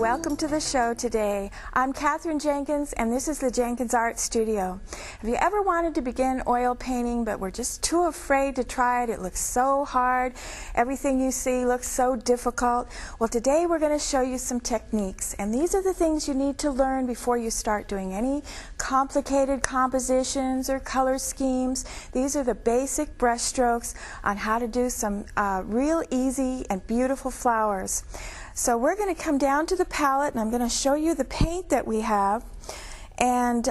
welcome to the show today. I'm Katherine Jenkins, and this is the Jenkins Art Studio. Have you ever wanted to begin oil painting but were just too afraid to try it? It looks so hard. Everything you see looks so difficult. Well, today we're going to show you some techniques, and these are the things you need to learn before you start doing any complicated compositions or color schemes. These are the basic brush strokes on how to do some real easy and beautiful flowers. So we're going to come down to the palette, and I'm going to show you the paint that we have. And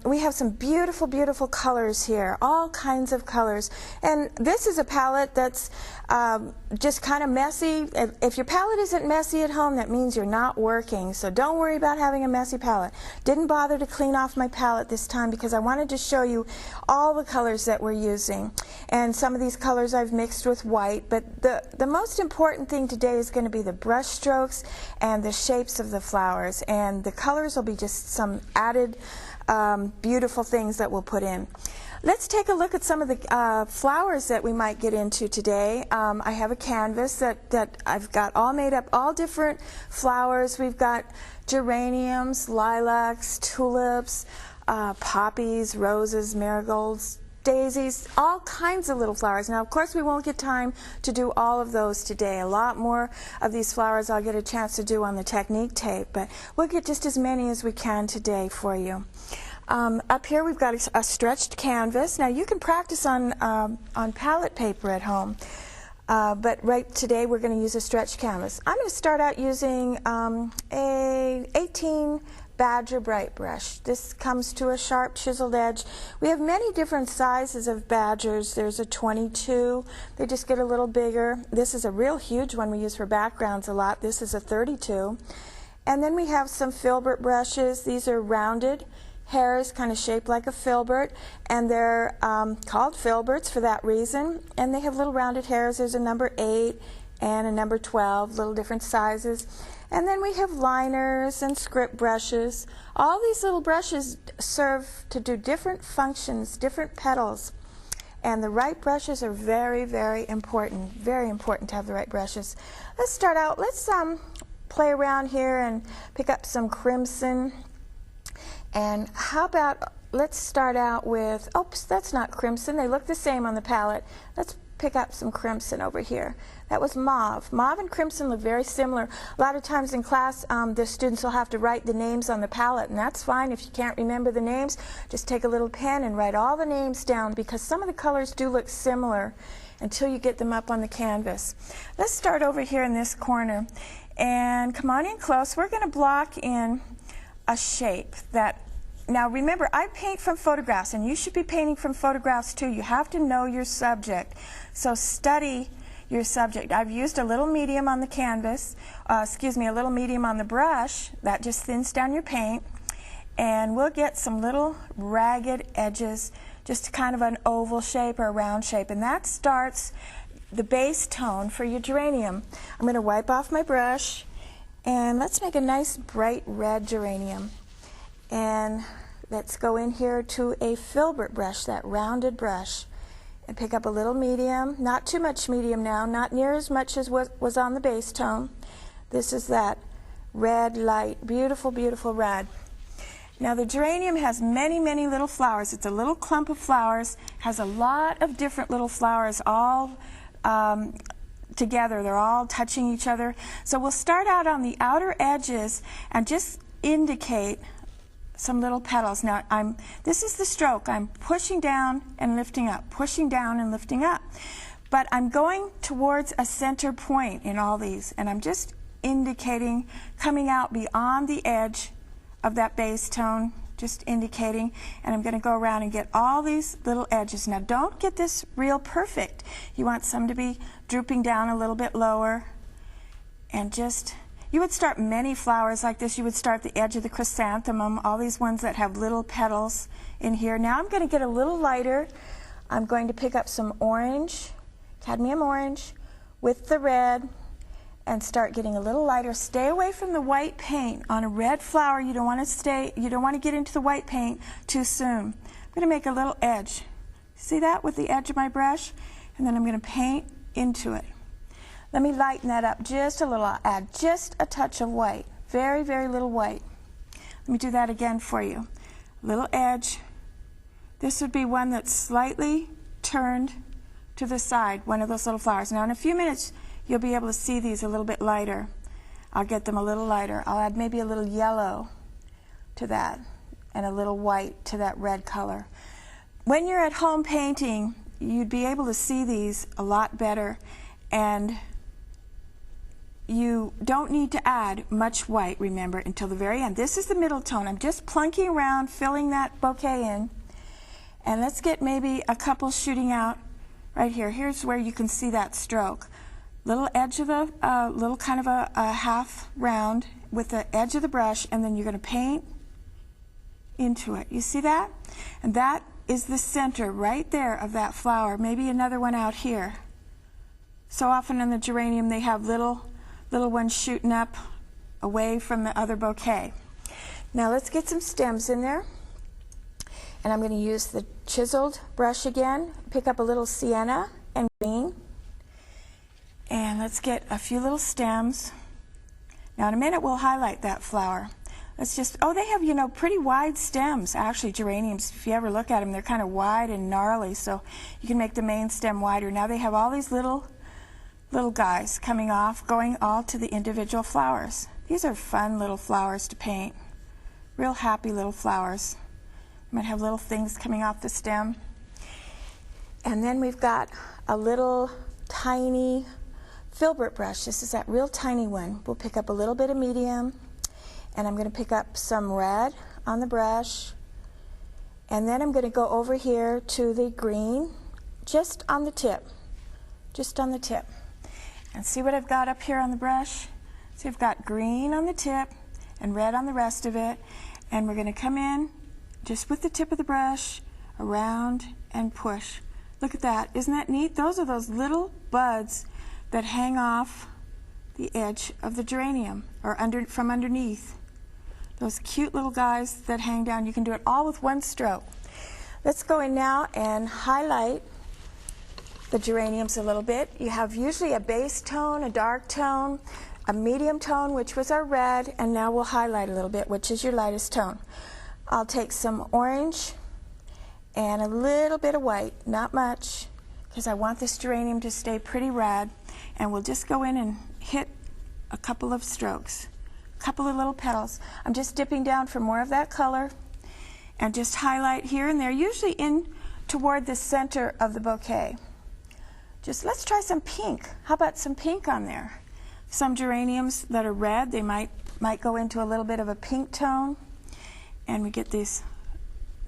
we have some beautiful, beautiful colors here, all kinds of colors. And this is a palette that's just kind of messy. If your palette isn't messy at home, that means you're not working. So don't worry about having a messy palette. Didn't bother to clean off my palette this time because I wanted to show you all the colors that we're using. And some of these colors I've mixed with white. But the most important thing today is going to be the brush strokes and the shapes of the flowers. And the colors will be just some added beautiful things that we'll put in. Let's take a look at some of the flowers that we might get into today. I have a canvas that I've got all made up, all different flowers. We've got geraniums, lilacs, tulips, poppies, roses, marigolds, daisies, all kinds of little flowers. Now, of course, we won't get time to do all of those today. A lot more of these flowers I'll get a chance to do on the technique tape, but we'll get just as many as we can today for you. Up here we've got a stretched canvas. Now, you can practice on palette paper at home, but right today we're going to use a stretched canvas. I'm going to start out using a 18 Badger Bright brush. This comes to a sharp chiseled edge. We have many different sizes of badgers. There's a 22. They just get a little bigger. This is a real huge one we use for backgrounds a lot. This is a 32. And then we have some filbert brushes. These are rounded hairs, kind of shaped like a filbert, and they're called filberts for that reason. And they have little rounded hairs. There's a number 8 and a number 12, little different sizes. And then we have liners and script brushes. All these little brushes serve to do different functions, different petals. And the right brushes are very, very important. Very important to have the right brushes. Let's start out. Let's play around here and pick up some crimson. And how about, let's start out with, oops, that's not crimson. They look the same on the palette. Let's pick up some crimson over here. That was mauve. Mauve and crimson look very similar. A lot of times in class, the students will have to write the names on the palette, and that's fine. If you can't remember the names, just take a little pen and write all the names down, because some of the colors do look similar until you get them up on the canvas. Let's start over here in this corner, and come on in close. We're going to block in a shape that, now remember, I paint from photographs, and you should be painting from photographs too. You have to know your subject. So study your subject. I've used a little medium on the canvas, a little medium on the brush. That just thins down your paint. And we'll get some little ragged edges, just kind of an oval shape or a round shape. And that starts the base tone for your geranium. I'm going to wipe off my brush, and let's make a nice bright red geranium. And let's go in here to a filbert brush, that rounded brush, and pick up a little medium. Not too much medium now, not near as much as what was on the base tone. This is that red light, beautiful, beautiful red. Now the geranium has many, many little flowers. It's a little clump of flowers, has a lot of different little flowers all together. They're all touching each other. So we'll start out on the outer edges and just indicate some little petals. Now, this is the stroke. I'm pushing down and lifting up, pushing down and lifting up. But I'm going towards a center point in all these, and I'm just indicating, coming out beyond the edge of that base tone, just indicating, and I'm going to go around and get all these little edges. Now, don't get this real perfect. You want some to be drooping down a little bit lower, and just, you would start many flowers like this. You would start the edge of the chrysanthemum, all these ones that have little petals in here. Now I'm going to get a little lighter. I'm going to pick up some orange, cadmium orange, with the red, and start getting a little lighter. Stay away from the white paint. On a red flower, you don't want to get into the white paint too soon. I'm going to make a little edge. See that with the edge of my brush? And then I'm going to paint into it. Let me lighten that up just a little. I'll add just a touch of white. Very, very little white. Let me do that again for you. Little edge. This would be one that's slightly turned to the side, one of those little flowers. Now in a few minutes you'll be able to see these a little bit lighter. I'll get them a little lighter. I'll add maybe a little yellow to that and a little white to that red color. When you're at home painting, you'd be able to see these a lot better, and you don't need to add much white, remember, until the very end. This is the middle tone. I'm just plunking around, filling that bouquet in. And let's get maybe a couple shooting out right here. Here's where you can see that stroke. Little edge of the, little kind of a half round with the edge of the brush, and then you're going to paint into it. You see that? And that is the center right there of that flower. Maybe another one out here. So often in the geranium they have little ones shooting up away from the other bouquet. Now let's get some stems in there. And I'm going to use the chiseled brush again, pick up a little sienna and green. And let's get a few little stems. Now in a minute we'll highlight that flower. Let's just, oh, they have, you know, pretty wide stems. Actually, geraniums, if you ever look at them, they're kind of wide and gnarly, so you can make the main stem wider. Now they have all these little guys coming off, going all to the individual flowers. These are fun little flowers to paint. Real happy little flowers. Might have little things coming off the stem. And then we've got a little tiny filbert brush. This is that real tiny one. We'll pick up a little bit of medium, and I'm going to pick up some red on the brush, and then I'm going to go over here to the green, just on the tip, and see what I've got up here on the brush. So I've got green on the tip and red on the rest of it, and we're going to come in just with the tip of the brush around and push. Look at that. Isn't that neat? Those are those little buds that hang off the edge of the geranium, or from underneath. Those cute little guys that hang down. You can do it all with one stroke. Let's go in now and highlight the geraniums a little bit. You have usually a base tone, a dark tone, a medium tone, which was our red, and now we'll highlight a little bit, which is your lightest tone. I'll take some orange and a little bit of white, not much, because I want this geranium to stay pretty red, and we'll just go in and hit a couple of strokes. Couple of little petals. I'm just dipping down for more of that color and just highlight here and there, usually in toward the center of the bouquet. Just let's try some pink. How about some pink on there? Some geraniums that are red, they might go into a little bit of a pink tone, and we get these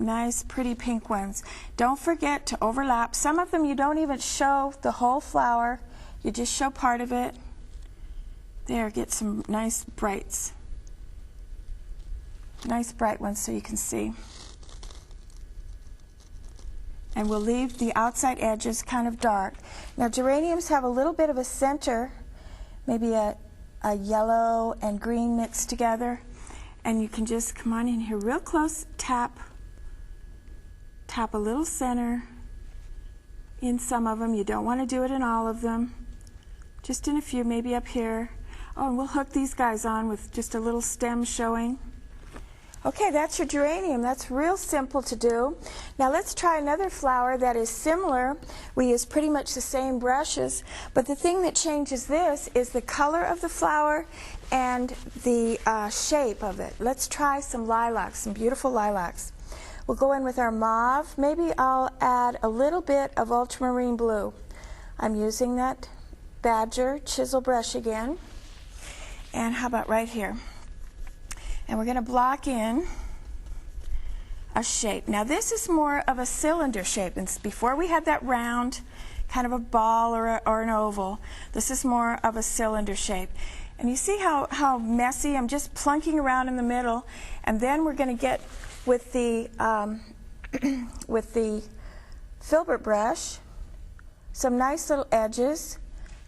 nice pretty pink ones. Don't forget to overlap. Some of them you don't even show the whole flower, you just show part of it. There, get some nice brights. Nice bright ones so you can see. And we'll leave the outside edges kind of dark. Now geraniums have a little bit of a center, maybe a yellow and green mixed together. And you can just come on in here real close, tap a little center in some of them. You don't want to do it in all of them. Just in a few, maybe up here. Oh, and we'll hook these guys on with just a little stem showing. Okay, that's your geranium. That's real simple to do. Now let's try another flower that is similar. We use pretty much the same brushes, but the thing that changes this is the color of the flower and the shape of it. Let's try some lilacs, some beautiful lilacs. We'll go in with our mauve. Maybe I'll add a little bit of ultramarine blue. I'm using that Badger chisel brush again. And how about right here? And we're going to block in a shape. Now this is more of a cylinder shape. And before we had that round, kind of a ball or an oval, this is more of a cylinder shape. And you see how messy? I'm just plunking around in the middle. And then we're going to get with the filbert brush some nice little edges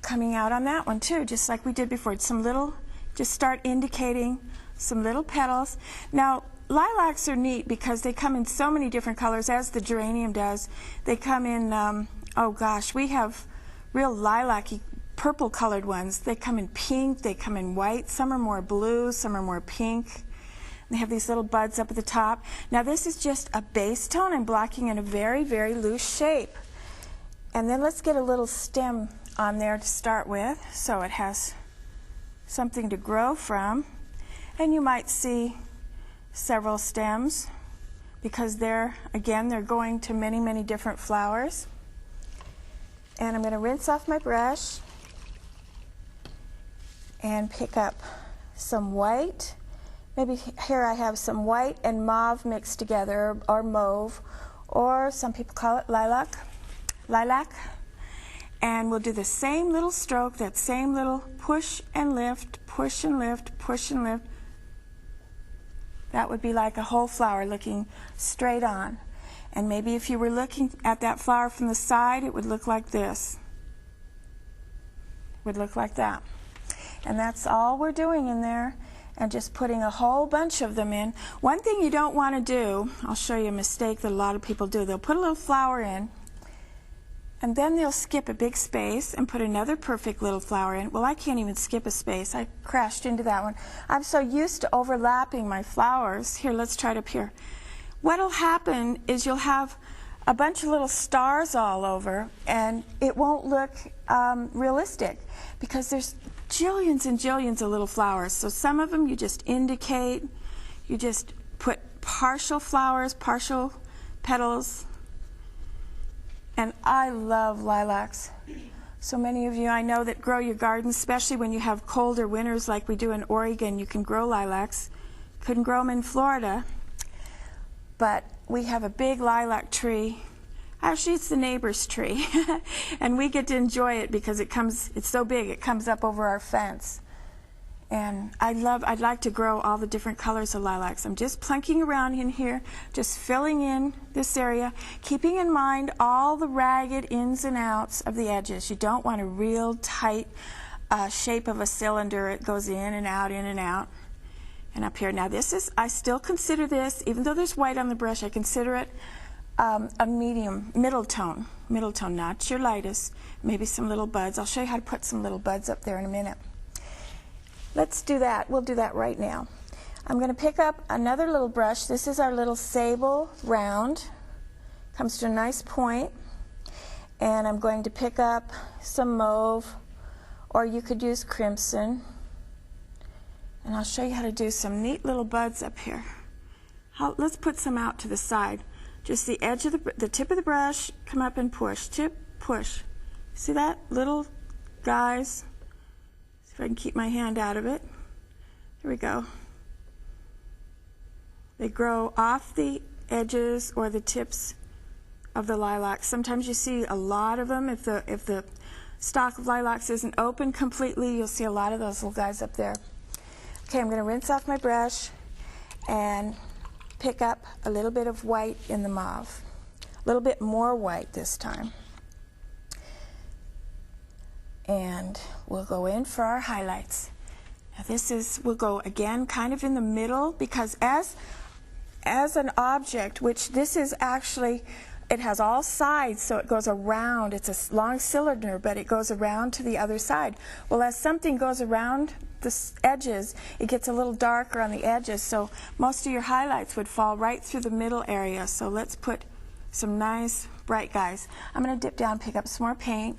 coming out on that one too, just like we did before. Some little, just start indicating some little petals. Now lilacs are neat because they come in so many different colors, as the geranium does. They come in, oh gosh, we have real lilac-y purple colored ones. They come in pink, they come in white, some are more blue, some are more pink. They have these little buds up at the top. Now this is just a base tone. I'm blocking in a very, very loose shape. And then let's get a little stem on there to start with so it has something to grow from. And you might see several stems because they're going to many, many different flowers. And I'm going to rinse off my brush and pick up some white. Maybe here I have some white and mauve mixed together, or mauve, or some people call it lilac. And we'll do the same little stroke, that same little push and lift, push and lift, push and lift. That would be like a whole flower looking straight on. And maybe if you were looking at that flower from the side, it would look like this. It would look like that. And that's all we're doing in there, and just putting a whole bunch of them in. One thing you don't want to do, I'll show you a mistake that a lot of people do. They'll put a little flower in, and then they'll skip a big space and put another perfect little flower in. Well, I can't even skip a space. I crashed into that one. I'm so used to overlapping my flowers. Here, let's try it up here. What'll happen is you'll have a bunch of little stars all over, and it won't look realistic because there's jillions and jillions of little flowers. So some of them you just indicate, you just put partial flowers, partial petals. And I love lilacs. So many of you I know that grow your gardens, especially when you have colder winters like we do in Oregon, you can grow lilacs. Couldn't grow them in Florida. But we have a big lilac tree. Actually, it's the neighbor's tree. And we get to enjoy it because it's so big, it comes up over our fence. And I'd like to grow all the different colors of lilacs. I'm just plunking around in here, just filling in this area, keeping in mind all the ragged ins and outs of the edges. You don't want a real tight shape of a cylinder. It goes in and out, in and out. And up here, now I still consider this, even though there's white on the brush, I consider it a middle tone, not your lightest. Maybe some little buds. I'll show you how to put some little buds up there in a minute. Let's do that. We'll do that right now. I'm going to pick up another little brush. This is our little sable round. Comes to a nice point. And I'm going to pick up some mauve, or you could use crimson. And I'll show you how to do some neat little buds up here. Let's put some out to the side. Just the edge of the tip of the brush, come up and push. Tip, push. See that? Little guys. See if I can keep my hand out of it. There we go. They grow off the edges or the tips of the lilacs. Sometimes you see a lot of them. If the stalk of lilacs isn't open completely, you'll see a lot of those little guys up there. Okay, I'm going to rinse off my brush and pick up a little bit of white in the mauve. A little bit more white this time. And we'll go in for our highlights. Now we'll go again kind of in the middle, because as an object, which this is actually, it has all sides, so it goes around. It's a long cylinder, but it goes around to the other side. Well, as something goes around the edges, it gets a little darker on the edges, so most of your highlights would fall right through the middle area. So let's put some nice bright guys. I'm going to dip down and pick up some more paint.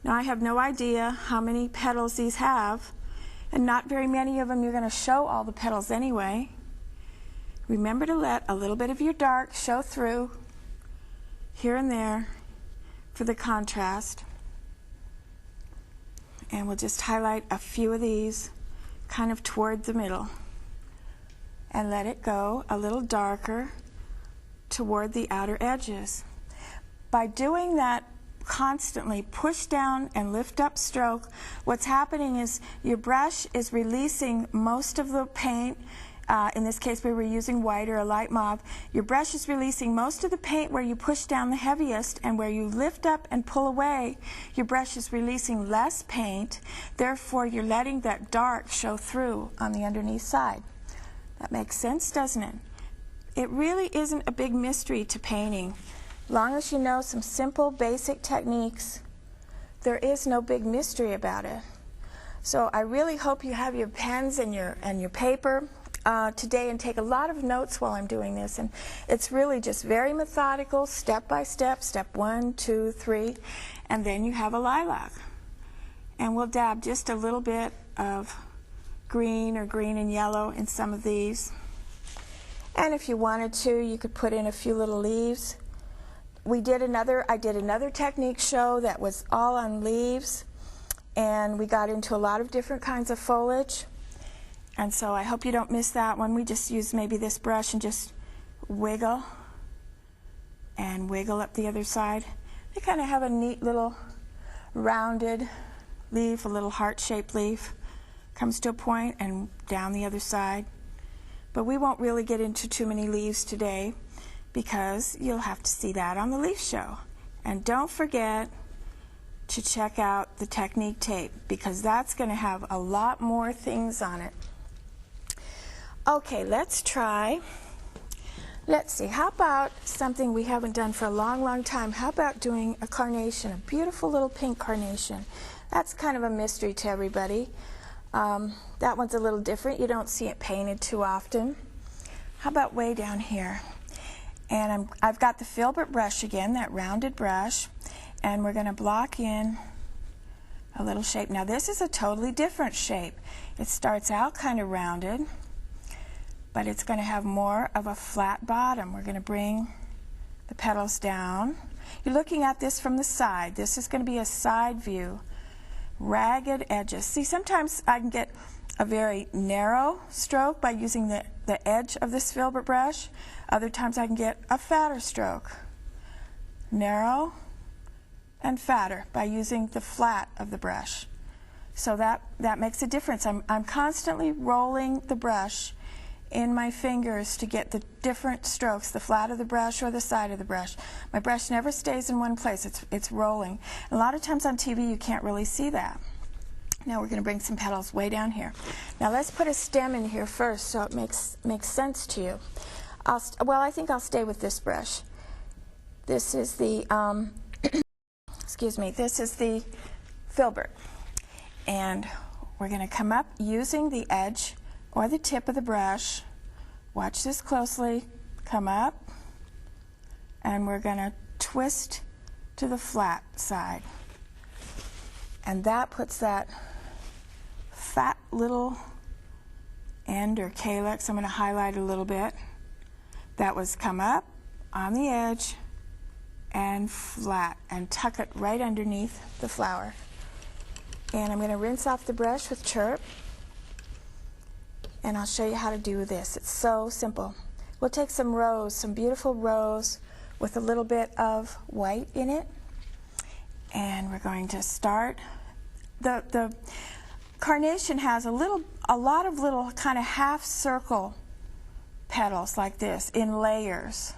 Now I have no idea how many petals these have, and not very many of them you're going to show all the petals anyway. Remember to let a little bit of your dark show through here and there for the contrast. And we'll just highlight a few of these kind of toward the middle and let it go a little darker toward the outer edges. By doing that constantly, push down and lift up stroke, what's happening is your brush is releasing most of the paint. In this case we were using white or a light mauve. Your brush is releasing most of the paint where you push down the heaviest, and where you lift up and pull away, your brush is releasing less paint. Therefore you're letting that dark show through on the underneath side. That makes sense, doesn't it? It really isn't a big mystery to painting. As long as you know some simple basic techniques, there is no big mystery about it. So I really hope you have your pens and your paper today and take a lot of notes while I'm doing this. And it's really just very methodical, step by step, step 1, 2, 3, and then you have a lilac. And we'll dab just a little bit of green or green and yellow in some of these. And if you wanted to, you could put in a few little leaves. I did another technique show that was all on leaves, and we got into a lot of different kinds of foliage. And so I hope you don't miss that one. We just use maybe this brush and just wiggle and wiggle up the other side. They kind of have a neat little rounded leaf, a little heart-shaped leaf. Comes to a point and down the other side. But we won't really get into too many leaves today because you'll have to see that on the leaf show. And don't forget to check out the technique tape because that's going to have a lot more things on it. Okay, let's try. Let's see, how about something we haven't done for a long, long time? How about doing a carnation, a beautiful little pink carnation? That's kind of a mystery to everybody. That one's a little different. You don't see it painted too often. How about way down here? And I've got the filbert brush again, that rounded brush, and we're going to block in a little shape. Now this is a totally different shape. It starts out kind of rounded, but it's going to have more of a flat bottom. We're going to bring the petals down. You're looking at this from the side. This is going to be a side view. Ragged edges. See, sometimes I can get a very narrow stroke by using the edge of this filbert brush. Other times I can get a fatter stroke. Narrow and fatter by using the flat of the brush. So that makes a difference. I'm constantly rolling the brush in my fingers to get the different strokes, the flat of the brush or the side of the brush. My brush never stays in one place. It's rolling. A lot of times on TV you can't really see that. Now we're going to bring some petals way down here. Now let's put a stem in here first so it makes sense to you. Well, I think I'll stay with this brush. This is the excuse me, this is the filbert. And we're going to come up using the edge or the tip of the brush. Watch this closely. Come up, and we're going to twist to the flat side. And that puts that fat little end or calyx. I'm going to highlight a little bit. That was come up on the edge and flat, and tuck it right underneath the flower. And I'm going to rinse off the brush with Chirp. And I'll show you how to do this. It's so simple. We'll take some rose, some beautiful rose with a little bit of white in it. And we're going to start. The carnation has a lot of little kind of half circle petals like this in layers,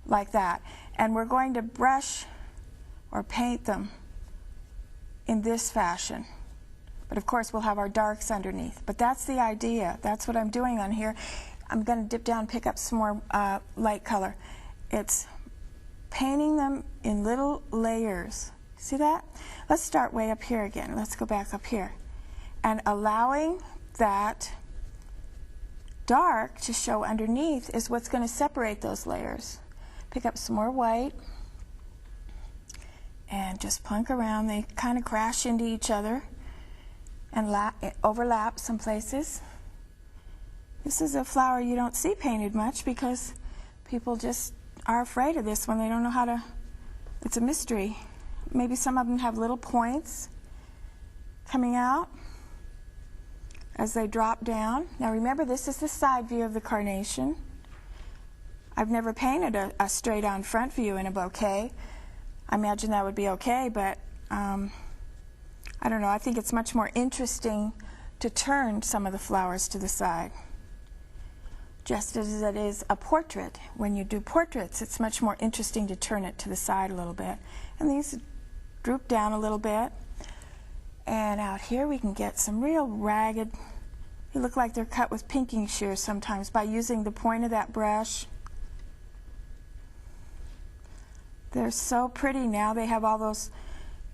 like that. And we're going to brush or paint them in this fashion. But of course we'll have our darks underneath. But that's the idea. That's what I'm doing on here. I'm going to dip down and pick up some more light color. It's painting them in little layers. See that? Let's start way up here again. Let's go back up here. And allowing that dark to show underneath is what's going to separate those layers. Pick up some more white and just plunk around. They kind of crash into each other and overlap some places. This is a flower you don't see painted much because people just are afraid of this one. They don't know how to, it's a mystery. Maybe some of them have little points coming out as they drop down. Now remember, this is the side view of the carnation. I've never painted a straight-on front view in a bouquet. I imagine that would be okay, but I don't know. I think it's much more interesting to turn some of the flowers to the side. Just as it is a portrait. When you do portraits, it's much more interesting to turn it to the side a little bit. And these droop down a little bit. And out here we can get some real ragged, they look like they're cut with pinking shears sometimes by using the point of that brush. They're so pretty now. They have all those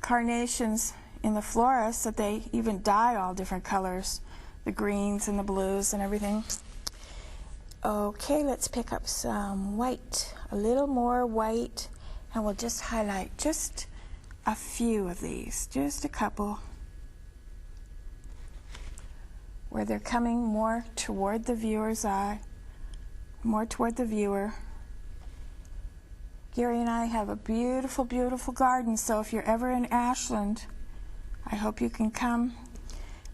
carnations in the florist that they even dye all different colors, the greens and the blues and everything. Okay, let's pick up some white, a little more white, and we'll just highlight just a few of these, just a couple, where they're coming more toward the viewer's eye, more toward the viewer. Gary and I have a beautiful, beautiful garden, so if you're ever in Ashland, I hope you can come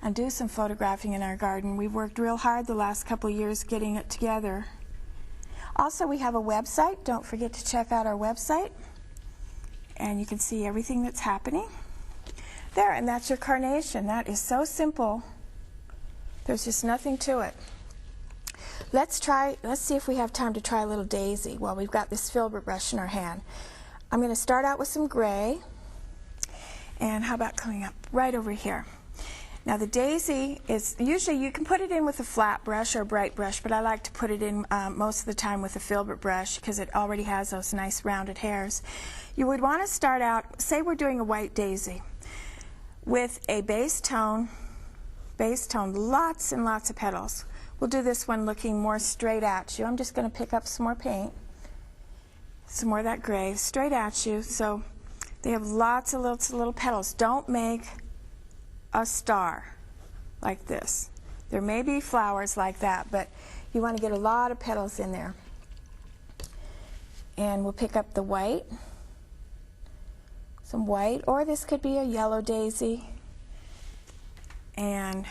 and do some photographing in our garden. We've worked real hard the last couple of years getting it together. Also, we have a website. Don't forget to check out our website, and you can see everything that's happening there. And that's your carnation. That is so simple. There's just nothing to it. Let's see if we have time to try a little daisy while we've got this filbert brush in our hand. I'm going to start out with some gray, and how about coming up right over here? Now the daisy is, usually you can put it in with a flat brush or a bright brush, but I like to put it in most of the time with a filbert brush because it already has those nice rounded hairs. You would want to start out, say we're doing a white daisy, with a base tone, lots and lots of petals. We'll do this one looking more straight at you. I'm just going to pick up some more paint, some more of that gray, straight at you. So they have lots of little petals. Don't make a star like this. There may be flowers like that, but you want to get a lot of petals in there. And we'll pick up the white, some white, or this could be a yellow daisy. And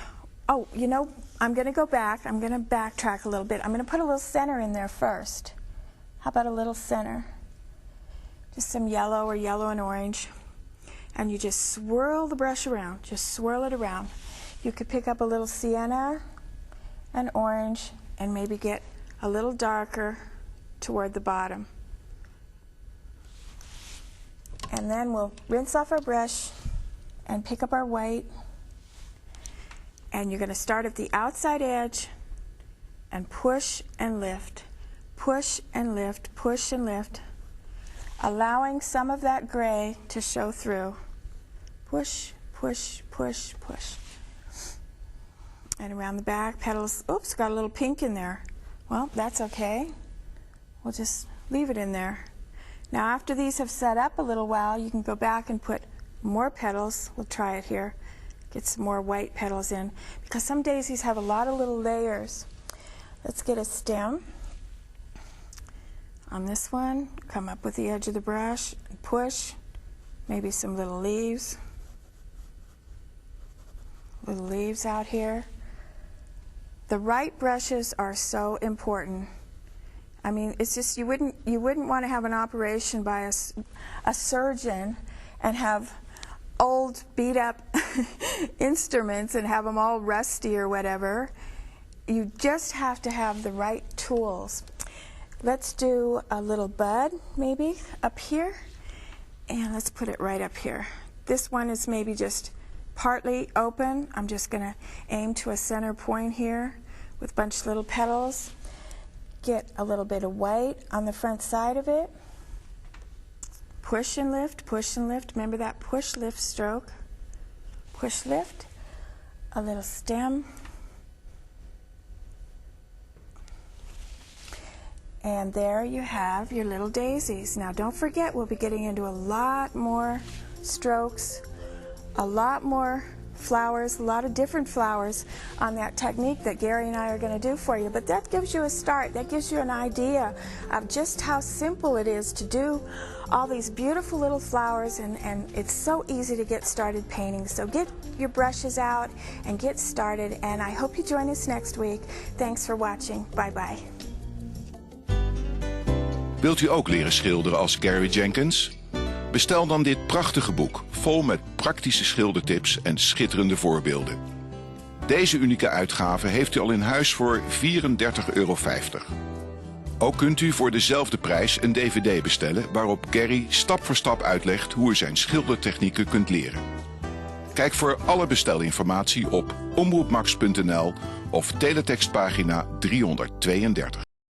oh, you know, I'm going to go back. I'm going to backtrack a little bit. I'm going to put a little center in there first. How about a little center? Just some yellow or yellow and orange. And you just swirl the brush around. Just swirl it around. You could pick up a little sienna and orange and maybe get a little darker toward the bottom. And then we'll rinse off our brush and pick up our white. And you're going to start at the outside edge and push and lift, push and lift, push and lift, allowing some of that gray to show through. Push, push, push, push. And around the back, petals, oops, got a little pink in there. Well, that's okay. We'll just leave it in there. Now after these have set up a little while, you can go back and put more petals. We'll try it here. Get some more white petals in, because some daisies have a lot of little layers. Let's get a stem on this one. Come up with the edge of the brush and push. Maybe some little leaves. Little leaves out here. The right brushes are so important. I mean, it's just you wouldn't want to have an operation by a surgeon and have old beat up instruments and have them all rusty or whatever. You just have to have the right tools. Let's do a little bud maybe up here, and let's put it right up here. This one is maybe just partly open. I'm just going to aim to a center point here with a bunch of little petals. Get a little bit of white on the front side of it. Push and lift, push and lift. Remember that push lift stroke. Push lift. A little stem. And there you have your little daisies. Now don't forget, we'll be getting into a lot more strokes, a lot more flowers, a lot of different flowers on that technique that Gary and I are going to do for you. But that gives you a start. That gives you an idea of just how simple it is to do all these beautiful little flowers, and it's so easy to get started painting. So get your brushes out and get started, and I hope you join us next week. Thanks for watching. Bye-bye. Wilt u ook leren schilderen als Gary Jenkins? Bestel dan dit prachtige boek, vol met praktische schildertips en schitterende voorbeelden. Deze unieke uitgave heeft u al in huis voor €34,50. Ook kunt u voor dezelfde prijs een DVD bestellen waarop Gary stap voor stap uitlegt hoe u zijn schildertechnieken kunt leren. Kijk voor alle bestelinformatie op omroepmax.nl of teletextpagina 332.